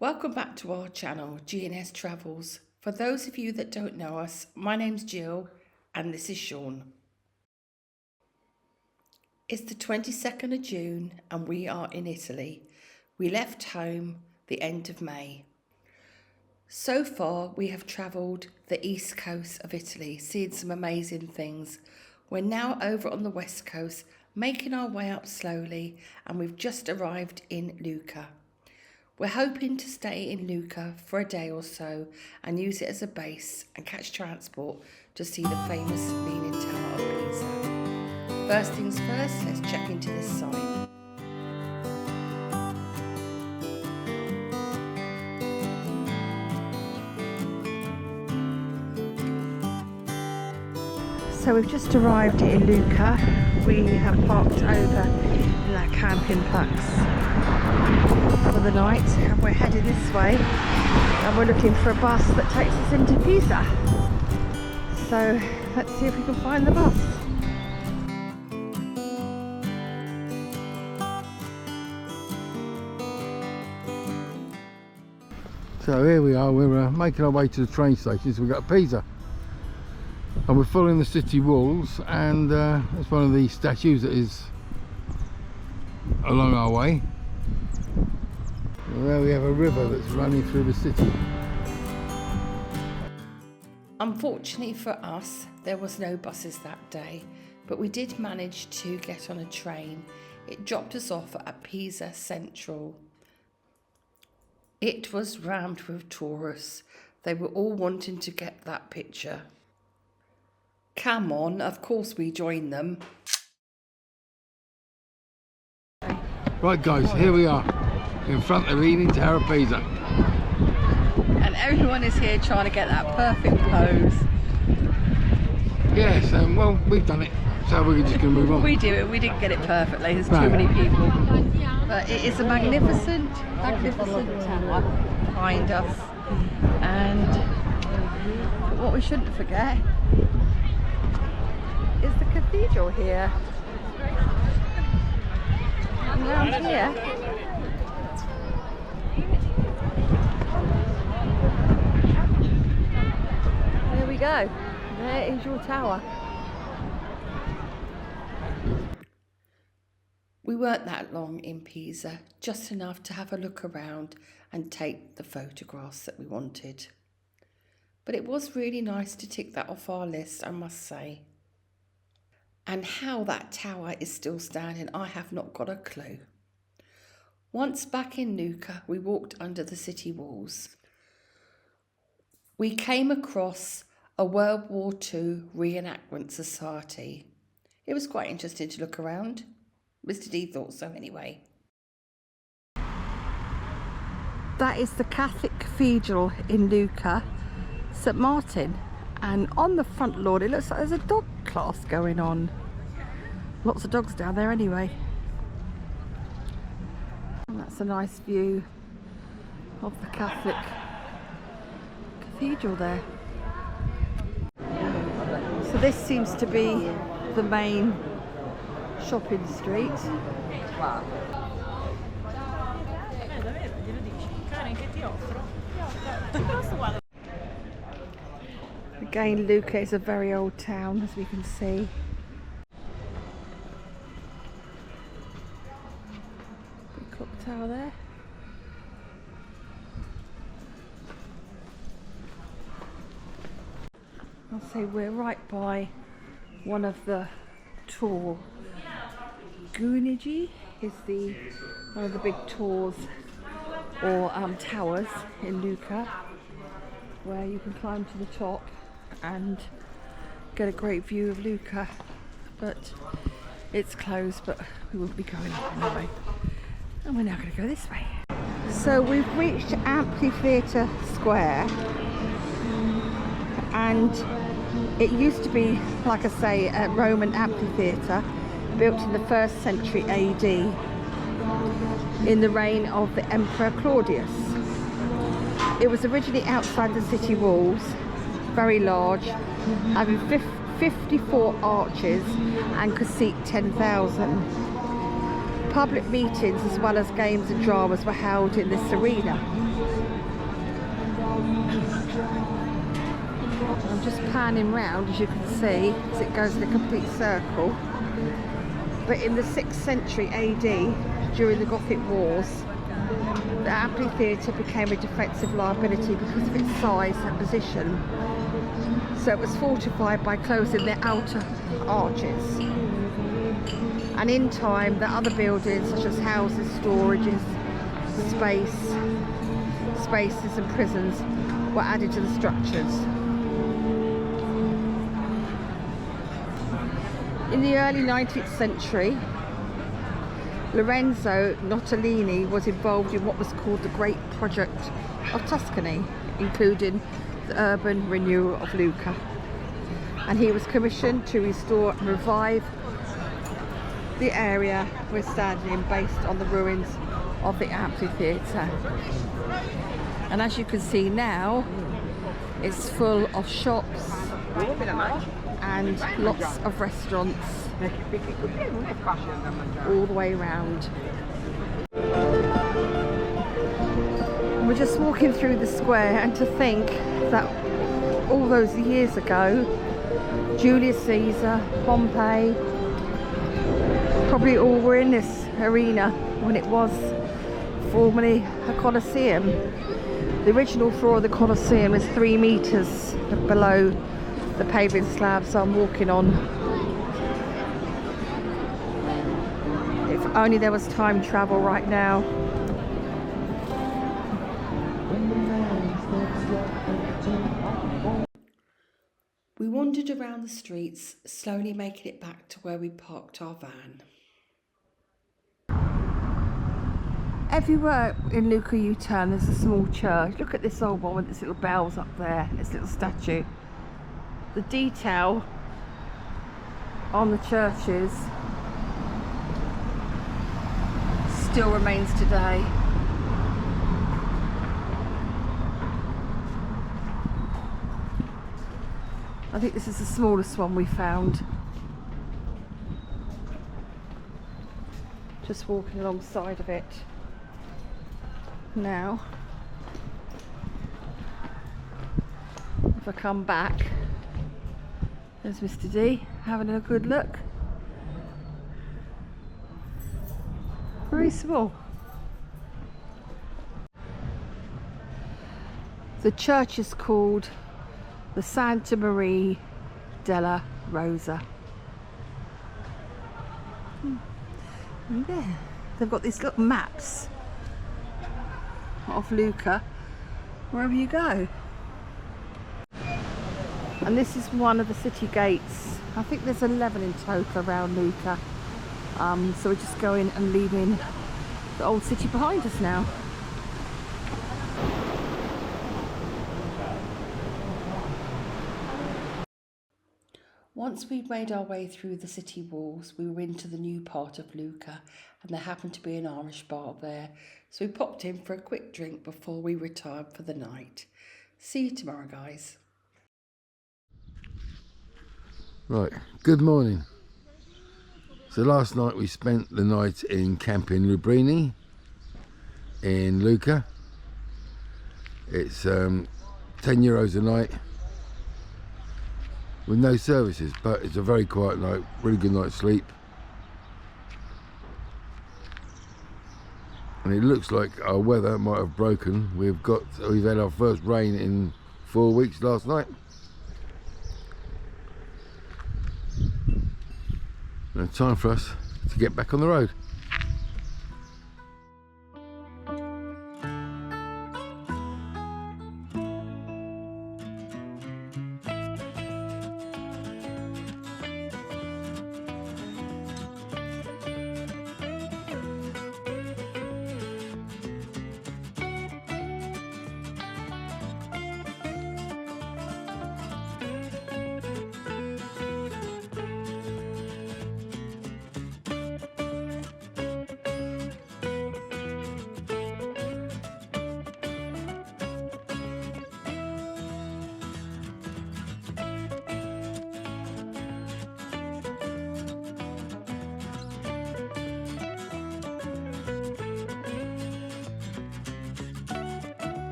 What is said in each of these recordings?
Welcome back to our channel, G&S Travels. For those of you that don't know us, my name's Jill and this is Sean. It's the 22nd of June and we are in Italy. We left home the end of May. So far we have travelled the east coast of Italy, seeing some amazing things. We're now over on the west coast, making our way up slowly, and we've just arrived in Luca. We're hoping to stay in Luca for a day or so and use it as a base and catch transport to see the famous Leaning Tower of Pisa. First things first, let's check into this site. So we've just arrived in Luca. We have parked over in that camping place for the night and we're heading this way and we're looking for a bus that takes us into Pisa. So let's see if we can find the bus. So here we are, we're making our way to the train station. So we've got Pisa and we're following the city walls, and there's one of these statues that is along our way. And there we have a river that's running through the city. Unfortunately for us, there was no buses that day, but we did manage to get on a train. It dropped us off at Pisa Central. It was rammed with tourists. They were all wanting to get that picture. Come on, of course we joined them. Right guys, here we are in front of the Leaning Tower of Pisa. And everyone is here trying to get that perfect pose. Yes, well, we've done it, so we're just going to move on. We do it, we didn't get it perfectly, there's too many people. But it is a magnificent tower behind us. And what we shouldn't forget is the cathedral here. And around here, there we go. There is your tower. We weren't that long in Pisa, just enough to have a look around and take the photographs that we wanted. But it was really nice to tick that off our list, I must say. And how that tower is still standing, I have not got a clue. Once back in Luca, we walked under the city walls. We came across a World War II reenactment society. It was quite interesting to look around. Mr. D thought so anyway. That is the Catholic Cathedral in Luca, St. Martin. And on the front lawn, it looks like there's a dog class going on. Lots of dogs down there anyway. And that's a nice view of the Catholic Cathedral there. So this seems to be the main shopping street. Again, Luca is a very old town, as we can see. Big clock tower there. I'll say we're right by one of the tall Gunigi is one of the big tors or towers in Luca, where you can climb to the top and get a great view of Luca. But it's closed, but we won't be going up anyway. And we're now going to go this way. So we've reached Amphitheatre Square, and it used to be, like I say, a Roman amphitheatre built in the 1st century AD in the reign of the Emperor Claudius. It was originally outside the city walls, very large, having 54 arches and could seat 10,000. Public meetings as well as games and dramas were held in this arena. I'm just panning round, as you can see, as it goes in a complete circle. But in the 6th century AD, during the Gothic Wars, the amphitheatre became a defensive liability because of its size and position. So it was fortified by closing the outer arches. And in time, the other buildings such as houses, storages, spaces and prisons were added to the structures. In the early 19th century, Lorenzo Nottolini was involved in what was called the Great Project of Tuscany, including the urban renewal of Luca. And he was commissioned to restore and revive the area we're standing in based on the ruins of the amphitheatre. And as you can see now, it's full of shops and lots of restaurants all the way around. We're just walking through the square, and to think that all those years ago, Julius Caesar, Pompey, probably all were in this arena when it was formerly a Colosseum. The original floor of the Colosseum is 3 meters below the paving slab, so I'm walking on. If only there was time travel right now. We wandered around the streets, slowly making it back to where we parked our van. Everywhere in Luca you turn, there's a small church. Look at this old one with its little bells up there, its little statue. The detail on the churches still remains today. I think this is the smallest one we found. Just walking alongside of it now. If I come back, there's Mr. D having a good look. Very small. The church is called the Santa Maria della Rosa. And there, they've got these little maps of Luca wherever you go. And this is one of the city gates. I think there's 11 in total around Luca. So we're just going and leaving the old city behind us now. Once we'd made our way through the city walls, we were into the new part of Luca, and there happened to be an Irish bar there, so we popped in for a quick drink before we retired for the night. See you tomorrow, guys. Right, good morning. So last night we spent the night in Camping Lubrini in Luca. It's €10 a night with no services, but it's a very quiet night, really good night's sleep. And it looks like our weather might have broken. We've had our first rain in 4 weeks last night. Now time for us to get back on the road.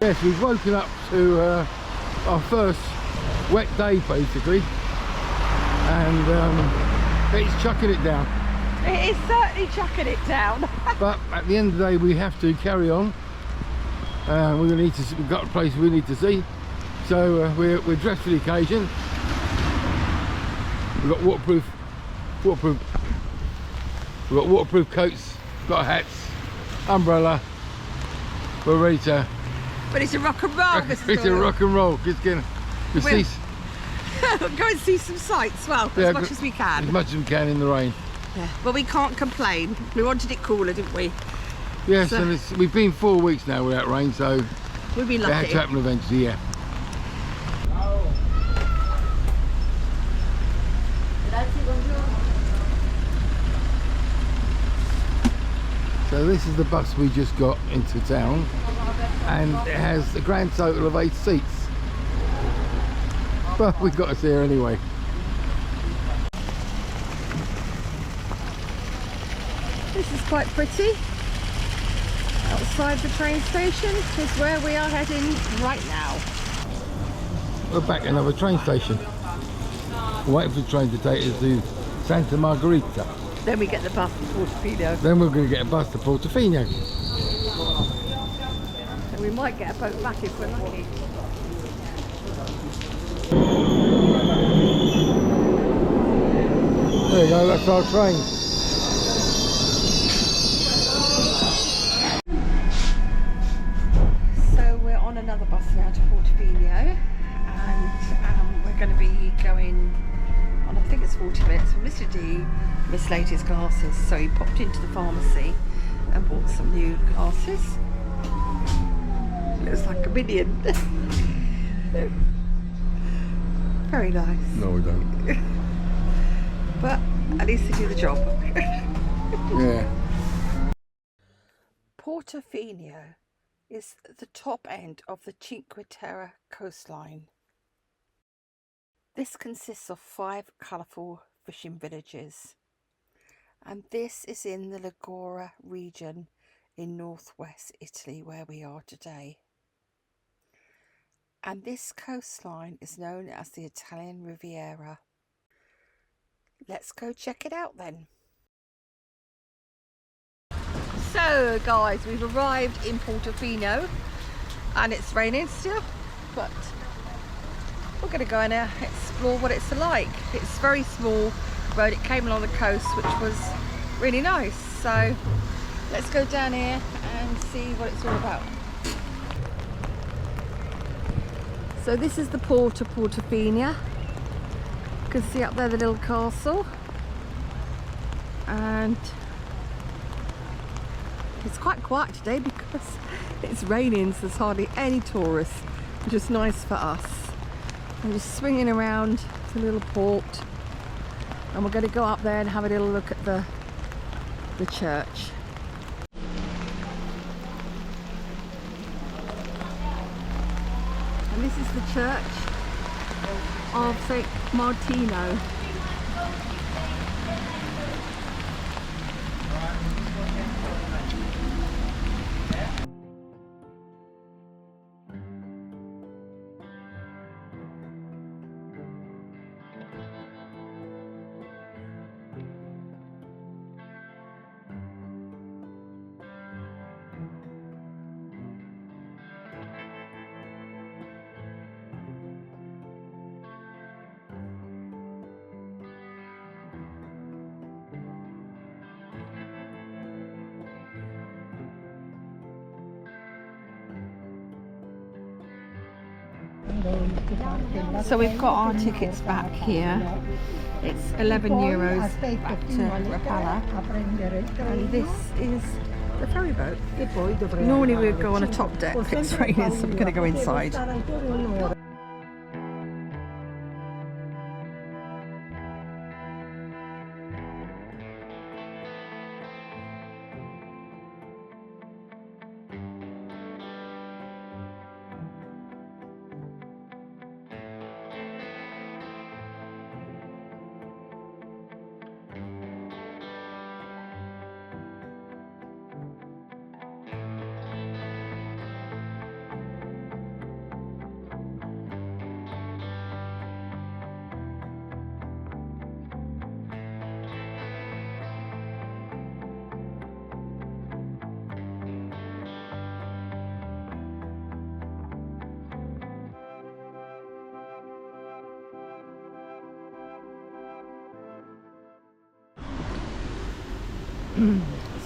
Yes, we've woken up to our first wet day basically, and it's chucking it down. It is certainly chucking it down. But at the end of the day we have to carry on. We've got a place we need to see, so we're dressed for the occasion. We've got waterproof coats, we've got hats, umbrella. We're ready to. But it's a rock and roll. It's a rock and roll. Just gonna go and see some sights. Well, as much as we can. As much as we can in the rain. Yeah. Well, we can't complain. We wanted it cooler, didn't we? Yes, so, and we've been 4 weeks now without rain, so we've been lucky. It had to happen eventually, yeah. So this is the bus we just got into town, and it has a grand total of 8 seats. But we got us here anyway. This is quite pretty. Outside the train station is where we are heading right now. We're back at another train station. We're waiting for the train to take us to Santa Margherita. Then we get the bus to Portofino. Then we're going to get a bus to Portofino. And we might get a boat back if we're lucky. There you go, that's our train. So we're on another bus now to Portofino, and we're going to be going on, I think it's 40 minutes. And Mr. D mislaid his glasses, so he popped into the pharmacy and bought some new glasses. Looks like a minion. Very nice. No, we don't. But at least they do the job. Yeah. Portofino is the top end of the Cinque Terre coastline. This consists of 5 colourful fishing villages, and this is in the Liguria region in northwest Italy, where we are today. And this coastline is known as the Italian Riviera. Let's go check it out then. So guys, we've arrived in Portofino and it's raining still, but we're going to go and explore what it's like. It's a very small road. It came along the coast, which was really nice. So let's go down here and see what it's all about. So this is the port of Portofino. You can see up there the little castle, and it's quite quiet today because it's raining, so there's hardly any tourists, which is nice for us. I'm just swinging around the little port, and we're going to go up there and have a little look at the church. And this is the church of St. Martino. So we've got our tickets back here. It's €11 back to Rapalla, and this is the ferry boat. Normally we would go on a top deck, but it's raining, so we're going to go inside.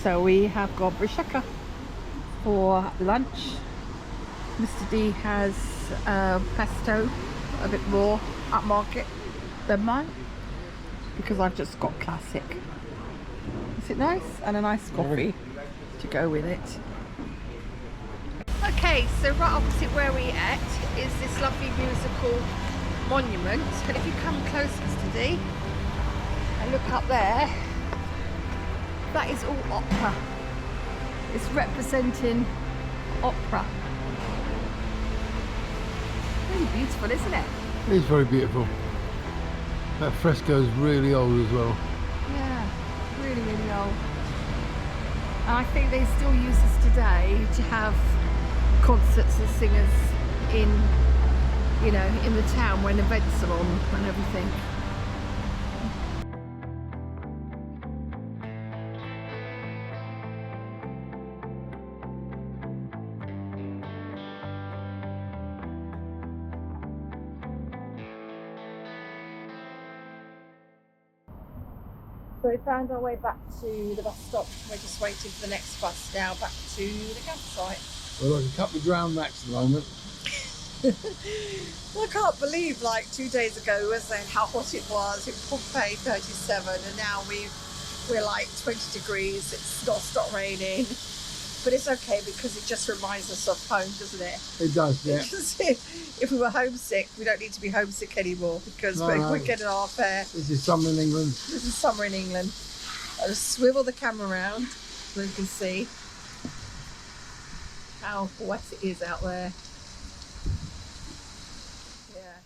So we have got bruschetta for lunch. Mr. D has pesto, a bit more upmarket than mine, because I've just got classic. Is it nice? And a nice coffee to go with it. Okay, so right opposite where we at is this lovely musical monument, and if you come close, Mr. D, and look up there, that is all opera. It's representing opera. Really beautiful, isn't it? It is very beautiful. That fresco is really old as well. Yeah, really, really old. And I think they still use this today to have concerts and singers in, you know, in the town when events are on and everything. So we found our way back to the bus stop. We're just waiting for the next bus now back to the campsite. We're like a couple of drowned rats at the moment. Well, I can't believe, like 2 days ago we were saying how hot it was. It was Pompeii 37, and now we're like 20 degrees. It's not stopped raining, but it's okay because it just reminds us of home, doesn't it? It does, yeah. If we were homesick, we don't need to be homesick anymore because we're getting our fare. This is summer in England. This is summer in England. I'll just swivel the camera around so you can see how wet it is out there. Yeah.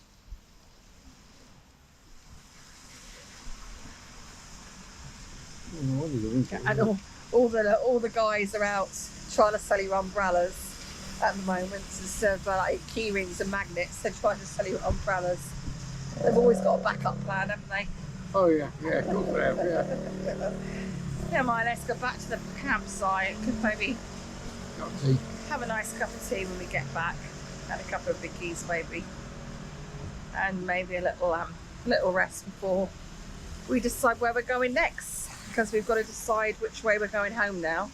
And all the guys are out trying to sell you umbrellas at the moment instead of like key rings and magnets. They're trying to sell you umbrellas. They've always got a backup plan, haven't they? Oh yeah, of course they have, yeah. Never mind, let's go back to the campsite. Could maybe have a nice cup of tea when we get back, and a couple of bickies maybe, and maybe a little rest before we decide where we're going next, because we've got to decide which way we're going home now,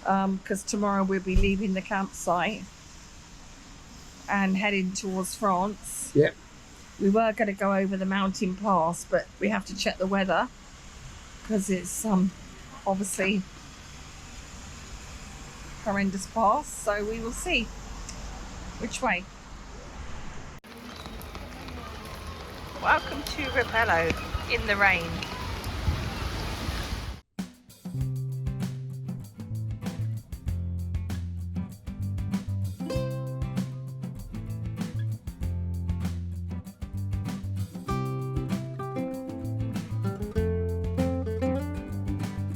because tomorrow we'll be leaving the campsite and heading towards France. Yep. We were going to go over the mountain pass, but we have to check the weather because it's obviously horrendous pass, so we will see which way. Welcome to Rapello in the rain.